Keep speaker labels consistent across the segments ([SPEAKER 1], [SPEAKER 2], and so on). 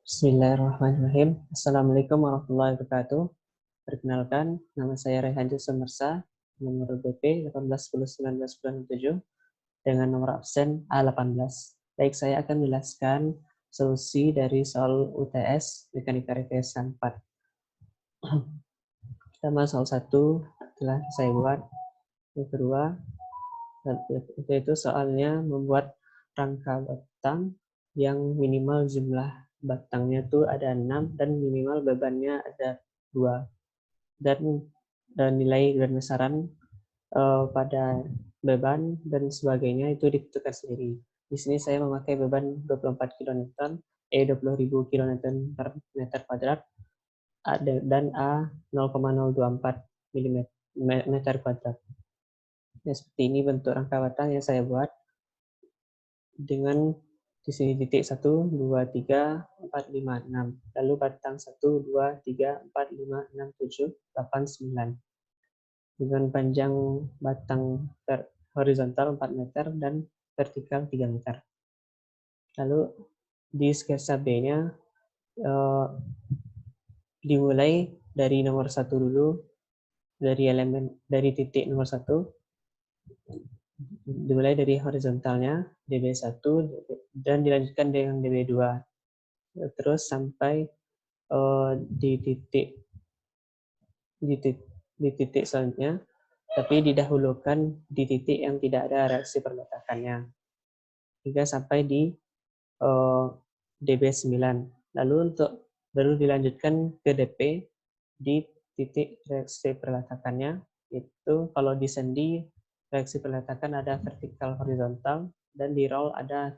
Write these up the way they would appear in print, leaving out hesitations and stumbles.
[SPEAKER 1] Bismillahirrahmanirrahim. Assalamualaikum warahmatullahi wabarakatuh. Perkenalkan, nama saya Rehan Sumersa, nomor BP 18101997 dengan nomor absen A18. Baik, saya akan menjelaskan solusi dari soal UTS Mekanika Rekayasa 4. Pertama, soal 1 telah saya buat. Yang kedua, yaitu soalnya membuat rangka batang yang minimal jumlah batangnya itu ada 6 dan minimal bebannya ada 2. Dan nilai besaran pada beban dan sebagainya itu ditentukan sendiri. Di sini saya memakai beban 24 kN, 20.000 kN per meter kuadrat, dan A 0,024 meter kuadrat. Nah, seperti ini bentuk rangka batang yang saya buat dengan di sini titik 1, 2, 3, 4, 5, 6. Lalu batang 1, 2, 3, 4, 5, 6, 7, 8, 9. Dengan panjang batang horizontal 4 meter dan vertikal 3 meter. Lalu di sketsa B-nya dimulai dari nomor 1 dulu, dari titik nomor 1, dimulai dari horizontalnya DB1 dan dilanjutkan dengan DB2. Terus sampai di titik selanjutnya, tapi didahulukan di titik yang tidak ada reaksi perletakannya hingga sampai di DB9. Lalu baru dilanjutkan ke DP di titik reaksi perletakannya. Itu kalau di sendi reaksi perletakan ada vertikal horizontal dan di roll ada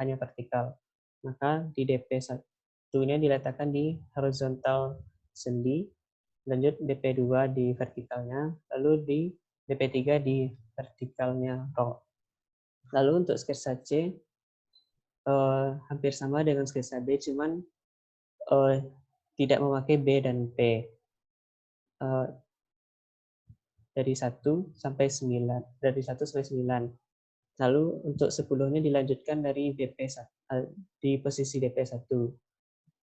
[SPEAKER 1] hanya vertikal. Maka di DP1-nya diletakkan di horizontal sendi, lanjut DP2 di vertikalnya, lalu di DP3 di vertikalnya roll. Lalu untuk sketsa C hampir sama dengan sketsa B, cuman tidak memakai B dan P. Dari 1 sampai 9. Dari 1 sampai 9. Lalu untuk 10-nya dilanjutkan dari DP1, di posisi DP1.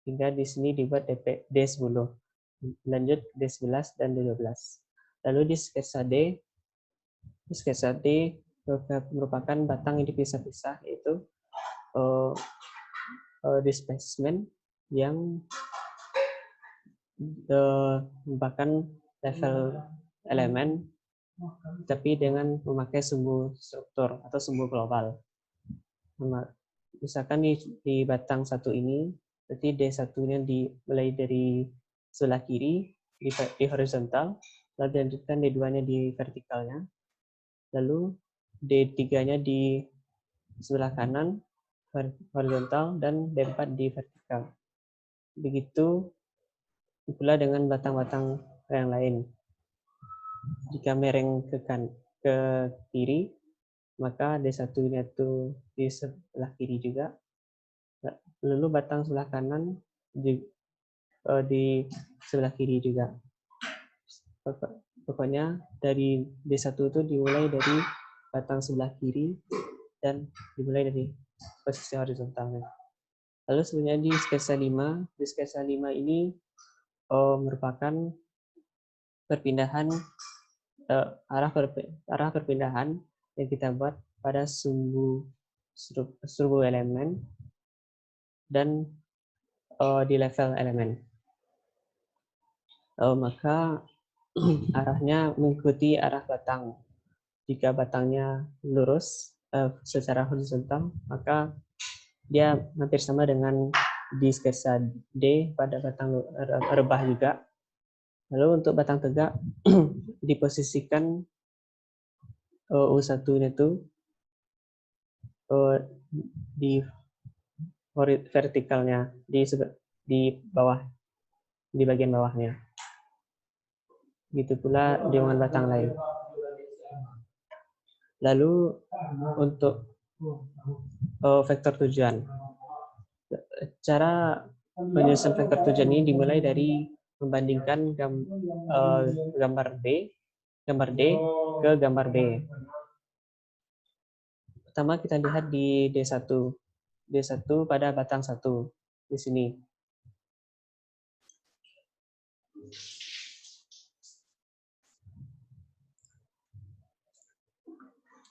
[SPEAKER 1] Hingga di sini dibuat D10. Lanjut D11 dan D12. Lalu di sketsa D merupakan batang yang dipisah-pisah, yaitu displacement yang merupakan level elemen tapi dengan memakai sumbu struktur atau sumbu global. Misalkan di batang 1 ini, berarti D1-nya mulai dari sebelah kiri di horizontal, lalu dilanjutkan D2-nya di vertikalnya, lalu D3-nya di sebelah kanan horizontal dan D4 di vertikal. Begitu pula dengan batang-batang yang lain. Jika mereng ke kiri, maka D1-nya itu di sebelah kiri juga. Lalu batang sebelah kanan di sebelah kiri juga. Pokoknya dari D1 itu dimulai dari batang sebelah kiri dan dimulai dari posisi horizontalnya. Lalu sebenarnya di sketsa 5 ini merupakan perpindahan arah perpindahan yang kita buat pada sumbu elemen dan di level elemen. Maka arahnya mengikuti arah batang. Jika batangnya lurus secara horizontal, maka dia hampir sama dengan di sketsa D pada batang rebah juga. Lalu untuk batang tegak diposisikan U1-nya itu di vertikalnya, di bawah, di bagian bawahnya. Gitu pula dengan batang lain. Lalu untuk vektor tujuan. Cara menyusun vektor tujuan ini dimulai dari membandingkan gambar D ke gambar B. Pertama kita lihat di D1 pada batang 1 di sini.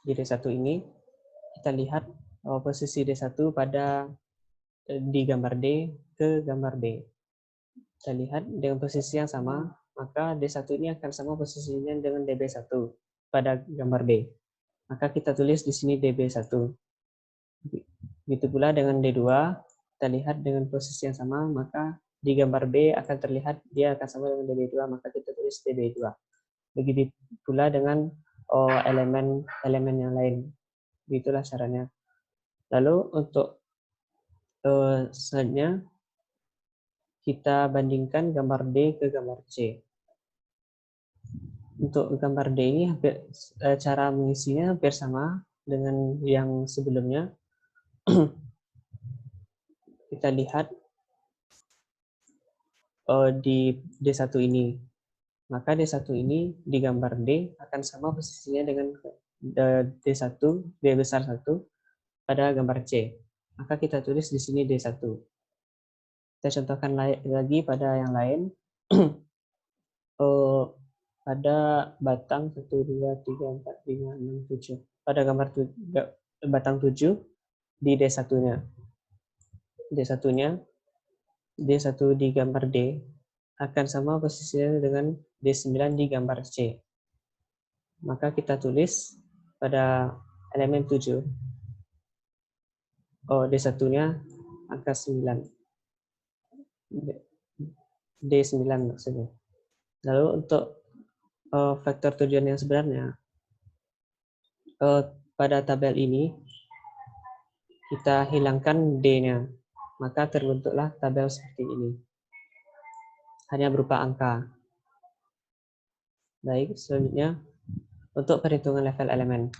[SPEAKER 1] Di D1 ini kita lihat posisi D1 pada di gambar D ke gambar B. Kita lihat dengan posisi yang sama, maka D1 ini akan sama posisinya dengan DB1 pada gambar B. Maka kita tulis di sini DB1. Begitu pula dengan D2, kita lihat dengan posisi yang sama, maka di gambar B akan terlihat dia akan sama dengan DB2, maka kita tulis DB2. Begitu pula dengan elemen-elemen yang lain. Begitulah caranya. Lalu untuk selanjutnya kita bandingkan gambar D ke gambar C. Untuk gambar D ini cara mengisinya hampir sama dengan yang sebelumnya. Kita lihat di D1 ini. Maka D1 ini di gambar D akan sama posisinya dengan D1, D besar 1 pada gambar C. Maka kita tulis di sini D1. Kita contohkan lagi pada yang lain. Pada batang 1, 2, 3, 4, 5, 6, 7. Pada gambar batang 7 di D1-nya. D1-nya, D1 di gambar D akan sama posisinya dengan D9 di gambar C. Maka kita tulis pada elemen 7. D1-nya angka 9. D9 maksudnya. Lalu untuk vektor tujuan yang sebenarnya, pada tabel ini kita hilangkan D-nya, maka terbentuklah tabel seperti ini. Hanya berupa angka. Baik, selanjutnya untuk perhitungan level elemen.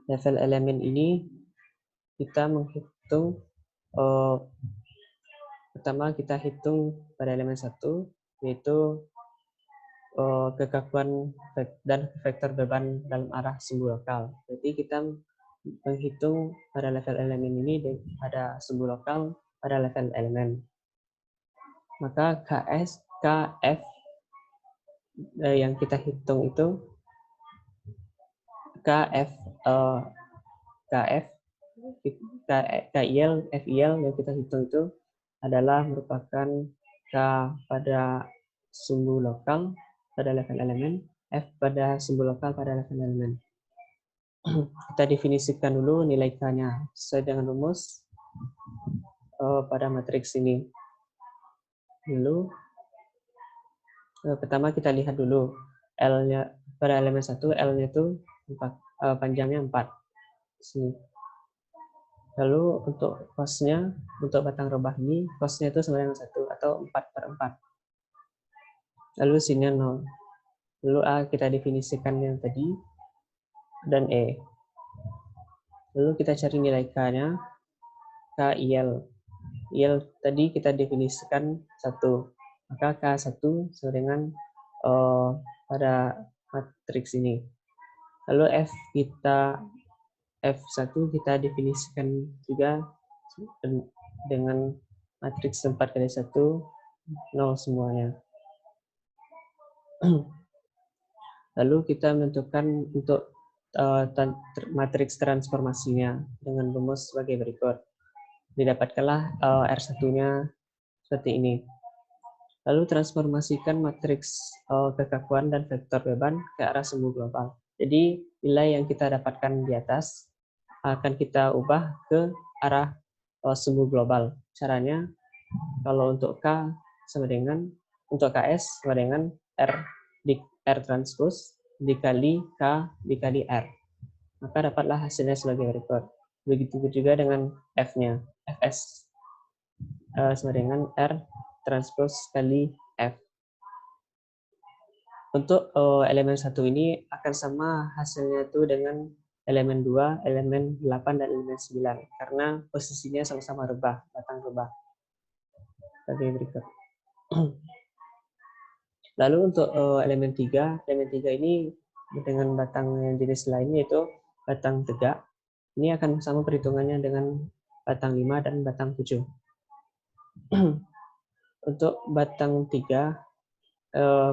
[SPEAKER 1] Level elemen ini kita menghitung, pertama kita hitung pada elemen 1, yaitu kekakuan dan vektor beban dalam arah sumbu lokal. Jadi kita menghitung pada level elemen ini pada sumbu lokal pada level elemen. Maka KF yang kita hitung itu KIL, FIL yang kita hitung itu adalah merupakan K pada sumbu lokal pada level elemen, F pada sumbu lokal pada level elemen. Kita definisikan dulu nilai K-nya sesuai dengan rumus pada matriks ini. Lalu pertama kita lihat dulu L-nya pada elemen 1, L-nya itu panjangnya 4. Sini. Lalu untuk cos-nya, untuk batang robah ini, cos-nya itu sama dengan 1 atau 4/4. Lalu sinnya 0. Lalu A kita definisikan yang tadi, dan E. Lalu kita cari nilai K-nya, KIL. IL tadi kita definisikan 1. Maka K1 sama dengan pada matriks ini. Lalu F1 kita definisikan juga dengan matriks 4x1, 0 semuanya. Lalu kita menentukan untuk matriks transformasinya dengan rumus sebagai berikut. Didapatkanlah R1-nya seperti ini. Lalu transformasikan matriks kekakuan dan vektor beban ke arah sumbu global. Jadi nilai yang kita dapatkan di atas akan kita ubah ke arah sumbu global. Caranya kalau untuk K sama dengan, untuk KS sama dengan R transpose dikali K dikali R. Maka dapatlah hasilnya sebagai berikut. Begitu juga dengan F-nya. Fs sama dengan R transpose kali F. Untuk elemen 1 ini akan sama hasilnya itu dengan elemen 2, elemen 8, dan elemen 9. Karena posisinya sama-sama rebah, batang rebah. Sebagai berikut. Lalu untuk elemen 3 ini dengan batang yang jenis lainnya yaitu batang tegak. Ini akan sama perhitungannya dengan batang 5 dan batang 7. Untuk batang 3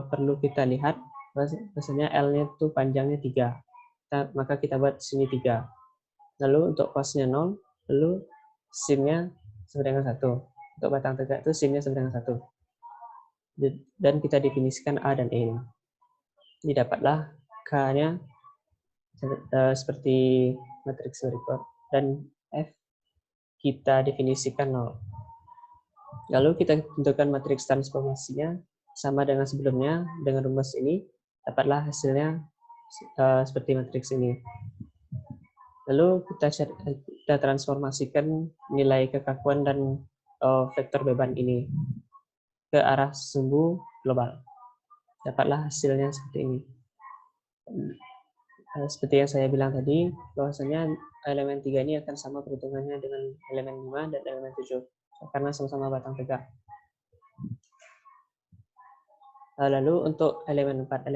[SPEAKER 1] perlu kita lihat bahwasanya L-nya itu panjangnya 3. Maka kita buat sini 3. Lalu untuk cos-nya 0, lalu sin-nya sama dengan 1. Untuk batang tegak itu sin-nya sama dengan 1. Dan kita definisikan A dan E. Didapatlah K-nya seperti matriks berikut. Dan F kita definisikan 0. Lalu kita tentukan matriks transformasinya sama dengan sebelumnya. Dengan rumus ini, dapatlah hasilnya seperti matriks ini. Lalu kita transformasikan nilai kekakuan dan vektor beban ini ke arah sumbu global. Dapatlah hasilnya seperti ini. Seperti yang saya bilang tadi, bahwasanya elemen 3 ini akan sama perhitungannya dengan elemen 5 dan elemen 7, karena sama-sama batang tegak. Lalu untuk elemen 4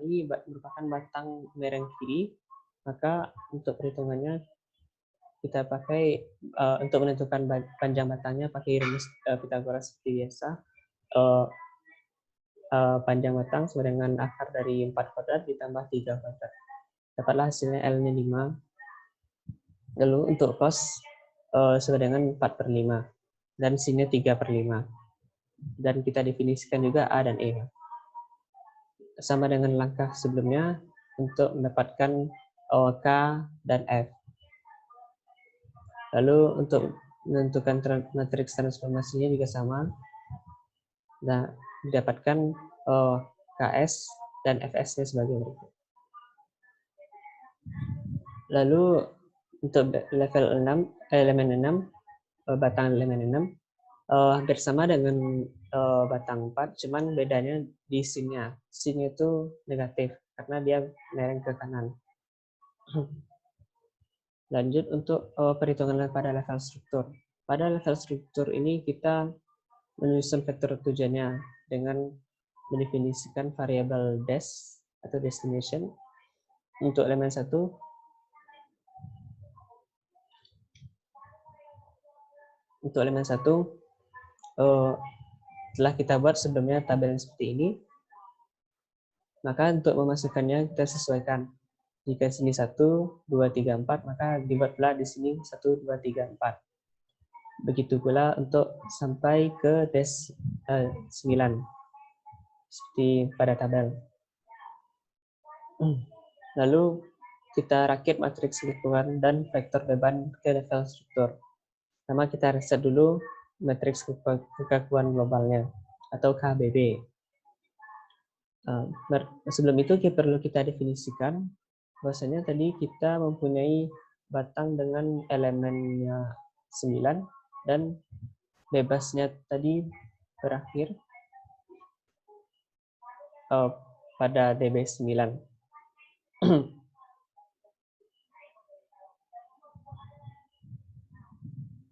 [SPEAKER 1] ini merupakan batang mereng kiri, maka untuk perhitungannya kita pakai untuk menentukan panjang batangnya pakai rumus Pythagoras seperti biasa. Panjang batang sama dengan akar dari 4 kuadrat ditambah 3 kuadrat. Dapatlah hasilnya L-nya 5. Lalu untuk cos sama dengan 4/5 dan sin-nya 3/5. Dan kita definisikan juga A dan E. Sama dengan langkah sebelumnya untuk mendapatkan K dan F. Lalu untuk menentukan matriks transformasinya juga sama. Nah, didapatkan KS dan FS-nya sebagai berikut. Lalu untuk level 6, elemen 6, batang elemen 6, hampir sama dengan batang 4, cuman bedanya di sin-nya. Sin-nya itu negatif, karena dia mereng ke kanan. Lanjut untuk perhitungan pada level struktur. Pada level struktur ini kita menyusun vektor tujuannya dengan mendefinisikan variabel des atau destination untuk elemen 1. Untuk elemen 1 telah kita buat sebelumnya tabel seperti ini. Maka untuk memasukkannya kita sesuaikan. Jika sini 1, 2, 3, 4, maka dibuatlah di sini 1, 2, 3, 4. Begitu pula untuk sampai ke des 9. Seperti pada tabel. Lalu kita rakit matriks lingkungan dan vektor beban ke level struktur. Pertama kita reset dulu matriks kekakuan globalnya atau KBB. Sebelum itu perlu kita definisikan bahwasanya tadi kita mempunyai batang dengan elemennya 9 dan bebasnya tadi berakhir pada DB9.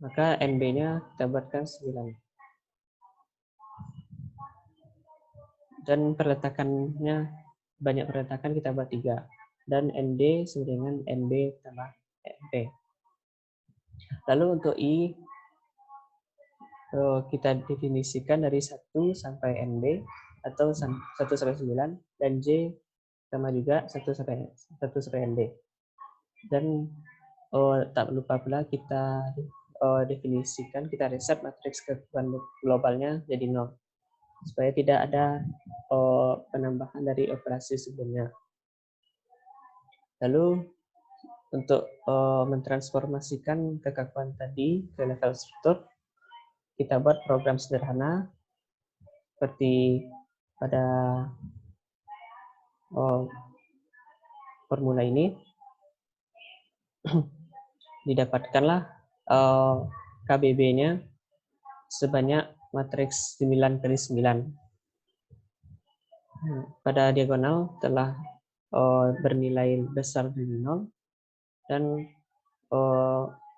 [SPEAKER 1] Maka NB-nya kita buatkan 9. Dan perletakannya, banyak perletakan kita buat 3. Dan ND sama dengan NB tambah NP. Lalu untuk I, kita definisikan dari 1 sampai NB atau 1 sampai 9, dan J sama juga 1 sampai ND. Dan tak lupa pula kita definisikan, kita reset matriks kekakuan globalnya jadi 0. Supaya tidak ada penambahan dari operasi sebelumnya. Lalu untuk mentransformasikan kekakuan tadi ke level struktur, kita buat program sederhana seperti pada formula ini. Didapatkanlah KBB-nya sebanyak matriks 9x9. Pada diagonal telah bernilai besar dari 0, dan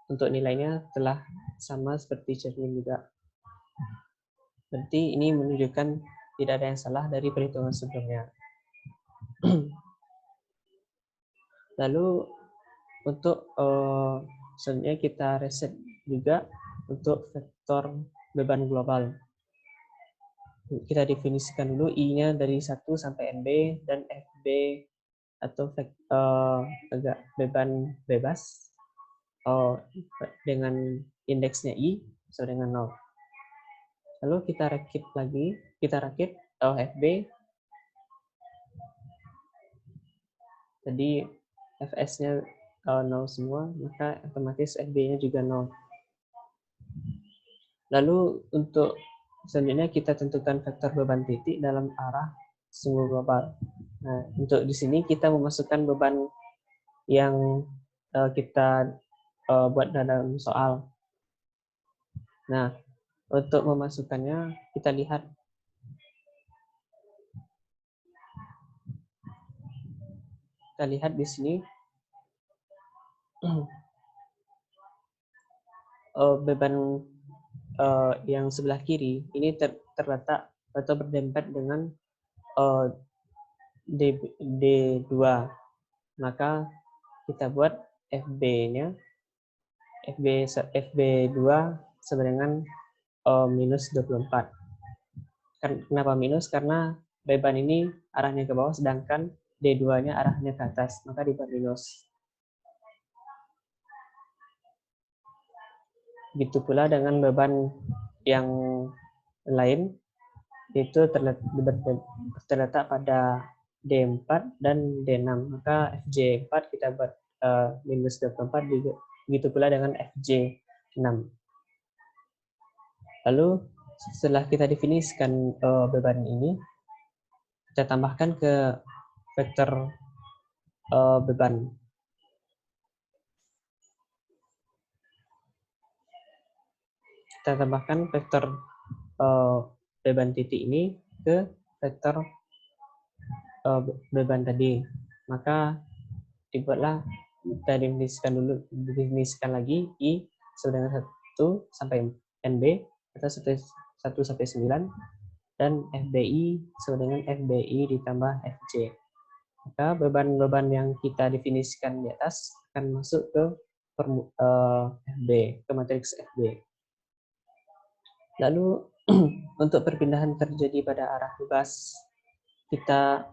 [SPEAKER 1] untuk nilainya telah sama seperti cermin juga. Berarti ini menunjukkan tidak ada yang salah dari perhitungan sebelumnya. Lalu untuk selanjutnya kita reset juga untuk vektor beban global. kita definisikan dulu I-nya dari 1 sampai NB dan FB atau beban bebas dengan indeksnya I sama dengan 0. Lalu kita rakit FB. Jadi Fs-nya 0 semua, maka otomatis FB-nya juga 0. Lalu untuk selanjutnya kita tentukan vektor beban titik dalam arah sumbu global. Nah, untuk di sini kita memasukkan beban yang kita buat dalam soal. Nah, untuk memasukkannya kita lihat di sini beban yang sebelah kiri ini terletak atau berdempet dengan D2. Maka kita buat FB-nya FB2 sama dengan minus 24. Kenapa minus? Karena beban ini arahnya ke bawah sedangkan D2-nya arahnya ke atas, maka dibuat minus. Begitu pula dengan beban yang lain, itu terletak pada D4 dan D6. Maka FJ4 kita buat minus 24, begitu pula dengan FJ6. Lalu setelah kita definisikan beban ini, kita tambahkan ke vektor beban. Kita tambahkan vektor beban titik ini ke vektor beban tadi. Maka dibuatlah, kita definisikan lagi I sama dengan 1 sampai NB atau 1 sampai 9 dan FBI sama dengan FBI ditambah FJ. Maka beban-beban yang kita definisikan di atas akan masuk ke FB, ke matriks FB. Lalu untuk perpindahan terjadi pada arah bebas, kita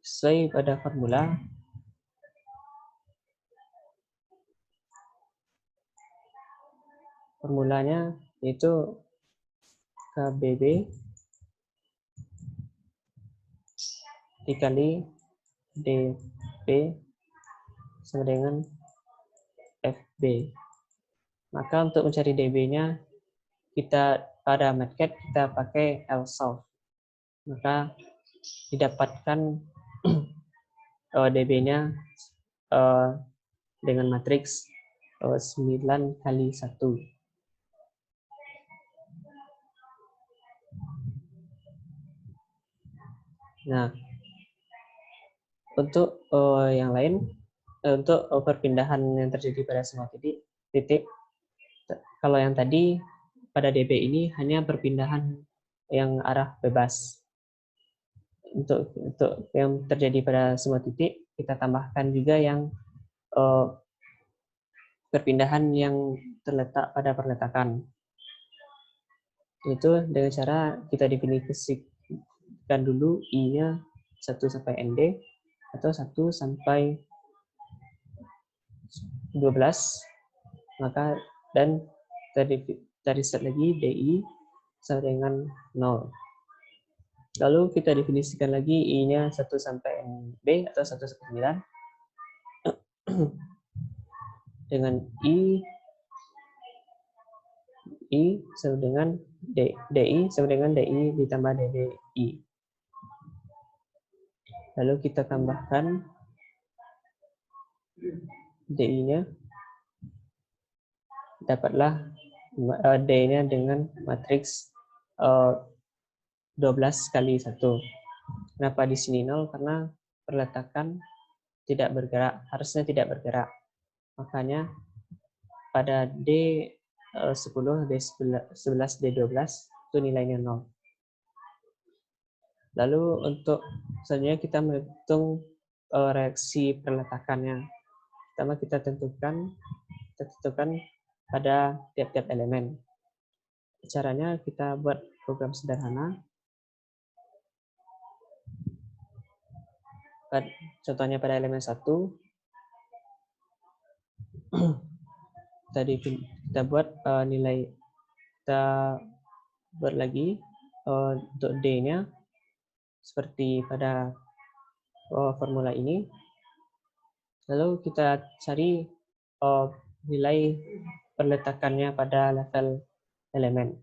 [SPEAKER 1] sesuai pada formula. Formulanya yaitu KBB dikali DP sama dengan FB. Maka untuk mencari DB-nya, kita pada MATLAB kita pakai LSOLVE. Maka didapatkan DB-nya dengan matriks 9 kali 1. Nah, untuk yang lain, untuk perpindahan yang terjadi pada semua titik, kalau yang tadi pada DB ini hanya perpindahan yang arah bebas. Untuk yang terjadi pada semua titik, kita tambahkan juga yang perpindahan yang terletak pada perletakan. Itu dengan cara kita definisikan dulu I-nya 1 sampai ND atau 1 sampai 12, maka dan dari set lagi DI sama dengan 0. Lalu kita definisikan lagi I-nya 1 sampai NB atau 1 sampai 9 dengan I sama dengan DI sama dengan DI ditambah DBI. Lalu kita tambahkan DI-nya, dapatlah D-nya dengan matriks 12 kali 1. Kenapa di sini 0? Karena perletakan tidak bergerak, harusnya tidak bergerak. Makanya pada D10, D11, D12 itu nilainya 0. Lalu untuk selanjutnya kita menghitung reaksi perletakannya. Pertama kita tentukan pada tiap-tiap elemen. Caranya kita buat program sederhana. Contohnya pada elemen 1, tadi kita buat nilai, kita buat lagi untuk D-nya seperti pada formula ini. Lalu kita cari nilai perletakannya pada level elemen,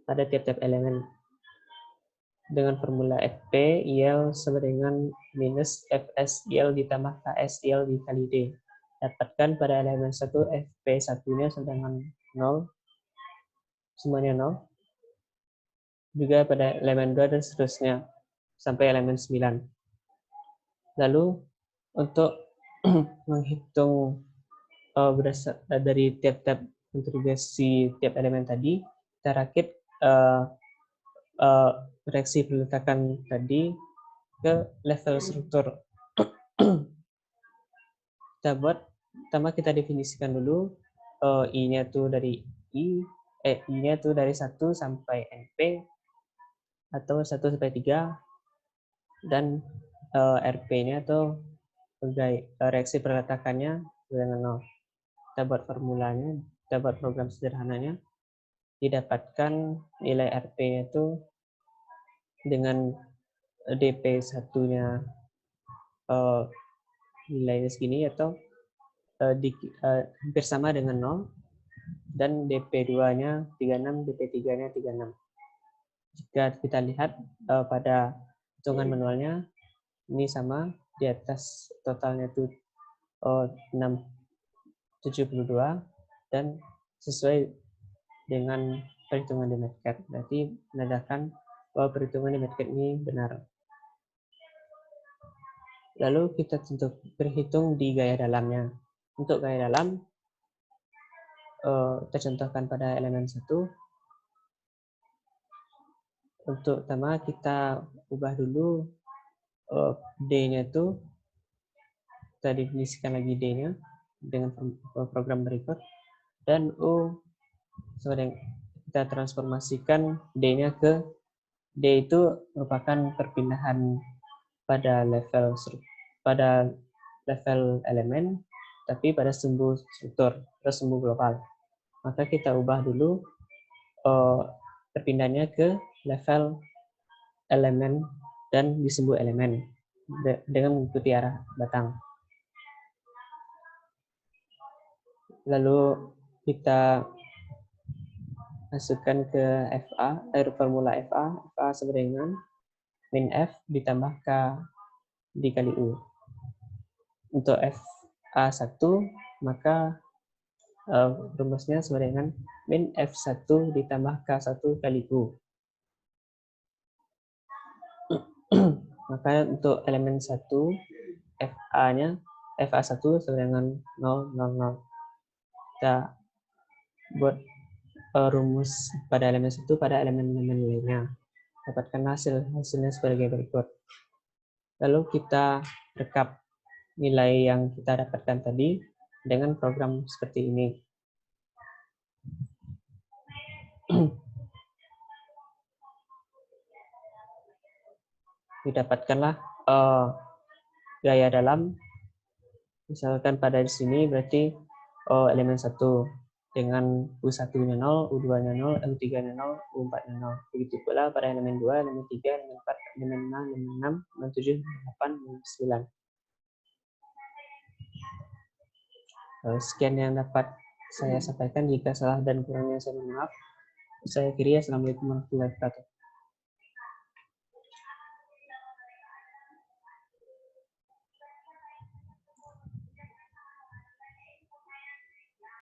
[SPEAKER 1] pada tiap-tiap elemen. Dengan formula FP IL sama dengan minus FS IL ditambah KS IL dikali D. Dapatkan pada elemen 1 FP 1-nya sama dengan 0, semuanya 0. Juga pada elemen 2 dan seterusnya sampai elemen 9. Lalu untuk menghitung berdasar dari tiap-tiap integrasi tiap elemen tadi, kita rakit reaksi peletakan tadi ke level struktur. Kita buat, pertama kita definisikan dulu I-nya tuh dari I-nya tuh dari 1 sampai NP atau 1 sampai 3, dan RP-nya tuh sebagai reaksi peletakannya dengan 0. Kita buat formulanya, kita buat program sederhananya, didapatkan nilai RP-nya itu dengan DP1-nya nilainya segini atau hampir sama dengan 0, dan DP2-nya 36, DP3-nya 36. Jika kita lihat pada hitungan manualnya, ini sama, di atas totalnya itu 672, dan sesuai dengan perhitungan di MATLAB. Berarti menandakan bahwa perhitungan di MATLAB ini benar. Lalu kita tentu berhitung di gaya dalamnya. Untuk gaya dalam, kita contohkan pada elemen 1. Untuk pertama kita ubah dulu D-nya itu, kita definisikan lagi D-nya dengan program berikut, dan U kita transformasikan D-nya ke D itu merupakan perpindahan pada level elemen, tapi pada sumbu struktur atau sumbu global. Maka kita ubah dulu perpindahannya ke level elemen dan di sumbu elemen dengan mengikuti arah batang. Lalu kita masukkan ke FA, formula FA sama dengan min F ditambah K dikali U. Untuk FA1, maka rumusnya sama dengan min F1 ditambah K1 kali U. Maka untuk elemen 1, FA-nya, FA1 sama dengan 0, 0, 0. Kita buat rumus pada elemen 1 pada elemen-elemen lainnya. Dapatkan hasilnya sebagai berikut. Lalu kita rekap nilai yang kita dapatkan tadi dengan program seperti ini. Didapatkanlah gaya dalam, misalkan pada di sini berarti elemen 1 dengan U1-nya 0, U2-nya 0, U3-nya 0, U4-nya 0. Begitu pula pada elemen 2, elemen 3, elemen 4, elemen 5, elemen 6, elemen 7, elemen 8, elemen 9. Sekian yang dapat saya sampaikan. Jika salah dan kurangnya saya mohon maaf. Saya akhiri. Assalamualaikum warahmatullahi wabarakatuh.